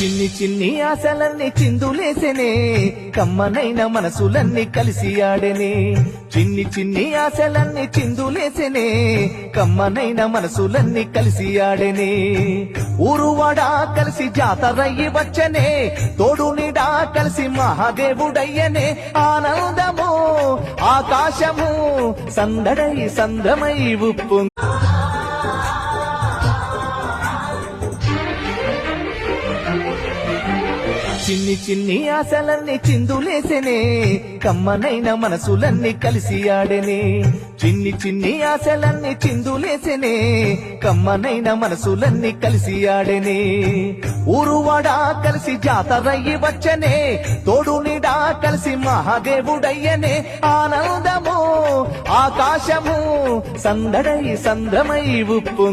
చిన్ని చిన్ని ఆశలన్నీ చిందులేసెనే కమ్మనైన మనసులన్నీ కలిసి ఆడెనే చిన్ని చిన్ని ఆశలన్నీ చిందులేసెనే కమ్మనైన మనసులన్నీ కలిసి ఆడెనే ఊరువాడా కలిసి జాతరయ్యి వచ్చనే తోడు నీడా కలిసి మహాదేవుడయ్యనే ఆనందము ఆకాశము సందడై సంద్రమై ఉప్పు చిన్ని చిన్ని ఆశలన్నీ చిందులేసెనే కమ్మనైన మనసులన్నీ కలిసి ఆడెనే చిన్ని చిన్ని ఆశలన్నీ చిందులేసెనే కమ్మనైన మనసులన్నీ కలిసి ఆడెనే ఊరువాడా కలిసి జాతరయ్యి వచ్చనే తోడు నీడా కలిసి మహాదేవుడయ్యనే ఆనందము ఆకాశము సందడై సంద్రమై ఉప్పు